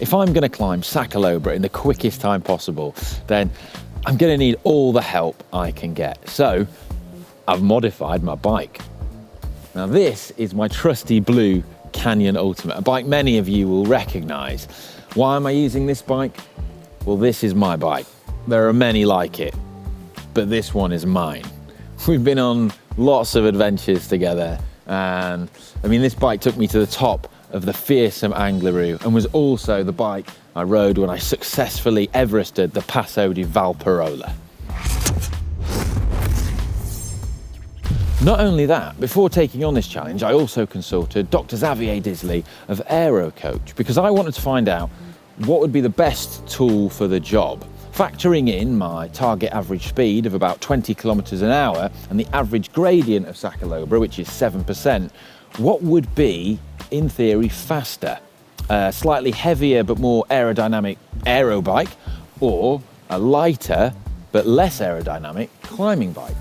if I'm going to climb Calobra in the quickest time possible, then I'm going to need all the help I can get. So I've modified my bike. Now this is my trusty blue Canyon Ultimate, a bike many of you will recognise. Why am I using this bike? Well, this is my bike. There are many like it, but this one is mine. We've been on lots of adventures together, and I mean, this bike took me to the top of the fearsome Angleroo and was also the bike I rode when I successfully Everested the Passo di Valparola. Not only that, before taking on this challenge, I also consulted Dr. Xavier Disley of Aero Coach because I wanted to find out what would be the best tool for the job. Factoring in my target average speed of about 20 kilometers an hour and the average gradient of Calobra, which is 7%, what would be, in theory, faster? A slightly heavier but more aerodynamic aero bike, or a lighter but less aerodynamic climbing bike?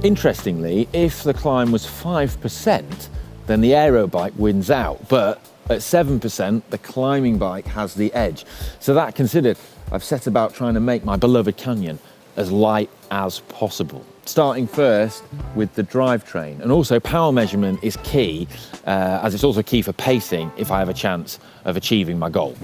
Interestingly, if the climb was 5%, then the aero bike wins out, but at 7%, the climbing bike has the edge. So that considered, I've set about trying to make my beloved Canyon as light as possible. Starting first with the drivetrain, and also power measurement is key, as it's also key for pacing if I have a chance of achieving my goal.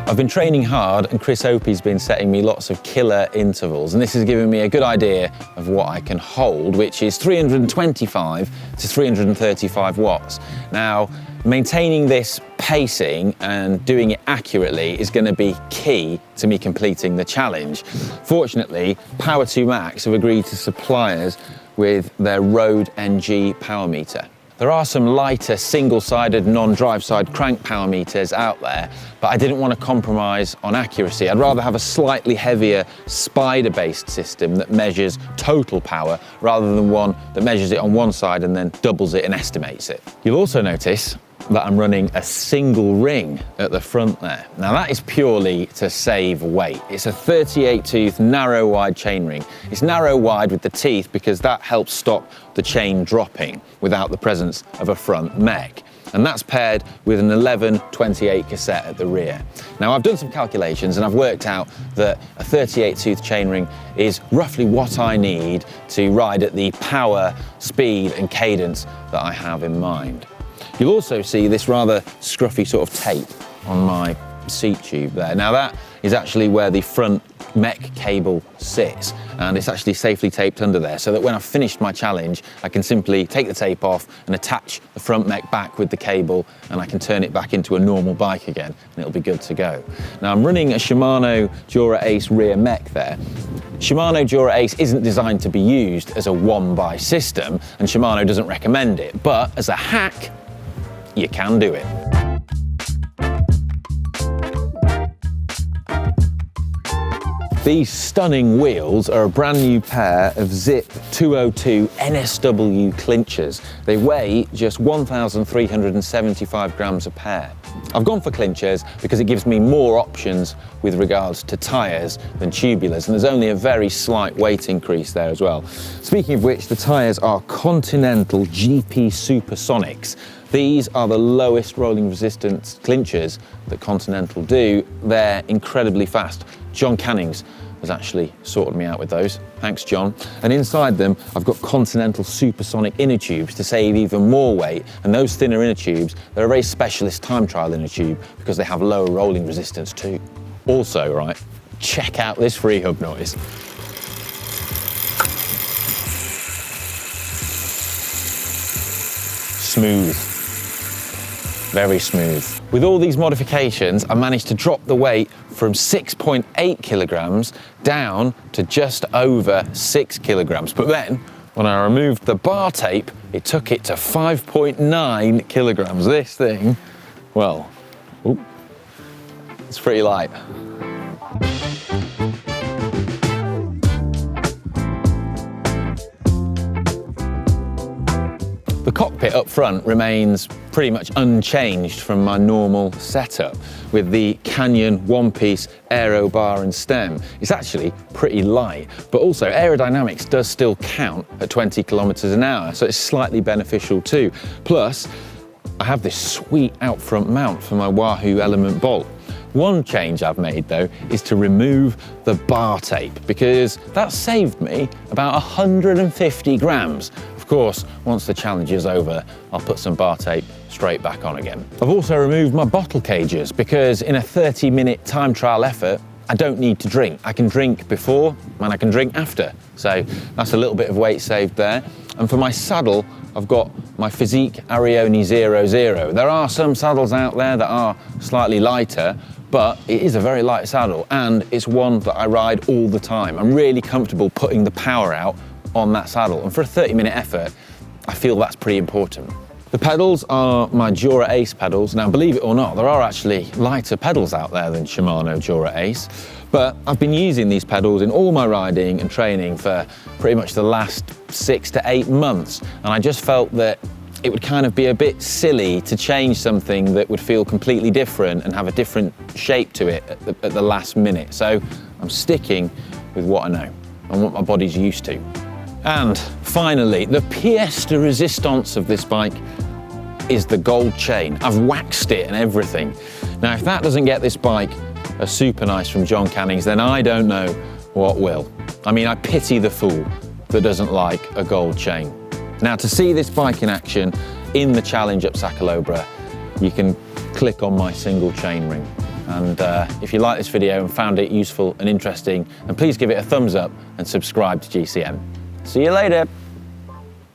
I've been training hard, and Chris Opie's been setting me lots of killer intervals, and this has given me a good idea of what I can hold, which is 325 to 335 watts. Now, maintaining this pacing and doing it accurately is going to be key to me completing the challenge. Fortunately, Power2 Max have agreed to supply us with their Road NG power meter. There are some lighter single-sided non-drive side crank power meters out there, but I didn't want to compromise on accuracy. I'd rather have a slightly heavier spider-based system that measures total power rather than one that measures it on one side and then doubles it and estimates it. You'll also notice that I'm running a single ring at the front there. Now that is purely to save weight. It's a 38 tooth narrow wide chain ring. It's narrow wide with the teeth because that helps stop the chain dropping without the presence of a front mech. And that's paired with an 11/28 cassette at the rear. Now I've done some calculations and I've worked out that a 38 tooth chainring is roughly what I need to ride at the power, speed and cadence that I have in mind. You'll also see this rather scruffy sort of tape on my seat tube there. Now that is actually where the front mech cable sits, and it's actually safely taped under there so that when I've finished my challenge, I can simply take the tape off and attach the front mech back with the cable, and I can turn it back into a normal bike again and it'll be good to go. Now I'm running a Shimano Dura Ace rear mech there. Shimano Dura Ace isn't designed to be used as a one-by system, and Shimano doesn't recommend it, but as a hack, you can do it. These stunning wheels are a brand new pair of Zipp 202 NSW Clinchers. They weigh just 1,375 grams a pair. I've gone for Clinchers because it gives me more options with regards to tyres than tubulars, and there's only a very slight weight increase there as well. Speaking of which, the tyres are Continental GP Supersonics. These are the lowest rolling resistance Clinchers that Continental do. They're incredibly fast. John Cannings has actually sorted me out with those. Thanks, John. And inside them, I've got Continental Supersonic inner tubes to save even more weight. And those thinner inner tubes, they're a very specialist time trial inner tube because they have lower rolling resistance too. Also, right, check out this free hub noise. Smooth. Very smooth. With all these modifications, I managed to drop the weight from 6.8 kilograms down to just over 6 kilograms. But then, when I removed the bar tape, it took it to 5.9 kilograms. This thing, well, it's pretty light. The cockpit up front remains pretty much unchanged from my normal setup, with the Canyon one-piece aero bar and stem. It's actually pretty light, but also aerodynamics does still count at 20 kilometers an hour, so it's slightly beneficial too. Plus, I have this sweet out front mount for my Wahoo element bolt. One change I've made though is to remove the bar tape, because that saved me about 150 grams. Of course, once the challenge is over, I'll put some bar tape straight back on again. I've also removed my bottle cages, because in a 30-minute time trial effort, I don't need to drink. I can drink before and I can drink after. So that's a little bit of weight saved there. And for my saddle, I've got my Fizik Arione 00. There are some saddles out there that are slightly lighter, but it is a very light saddle and it's one that I ride all the time. I'm really comfortable putting the power out on that saddle. And for a 30-minute effort, I feel that's pretty important. The pedals are my Dura Ace pedals. Now, believe it or not, there are actually lighter pedals out there than Shimano Dura Ace, but I've been using these pedals in all my riding and training for pretty much the last 6 to 8 months. And I just felt that it would kind of be a bit silly to change something that would feel completely different and have a different shape to it at the last minute. So I'm sticking with what I know and what my body's used to. And finally, the pièce de résistance of this bike is the gold chain. I've waxed it and everything. Now, if that doesn't get this bike a super nice from John Canning's, then I don't know what will. I mean, I pity the fool that doesn't like a gold chain. Now, to see this bike in action in the challenge up Calobra, you can click on my single chain ring. And if you like this video and found it useful and interesting, then please give it a thumbs up and subscribe to GCN. See you later.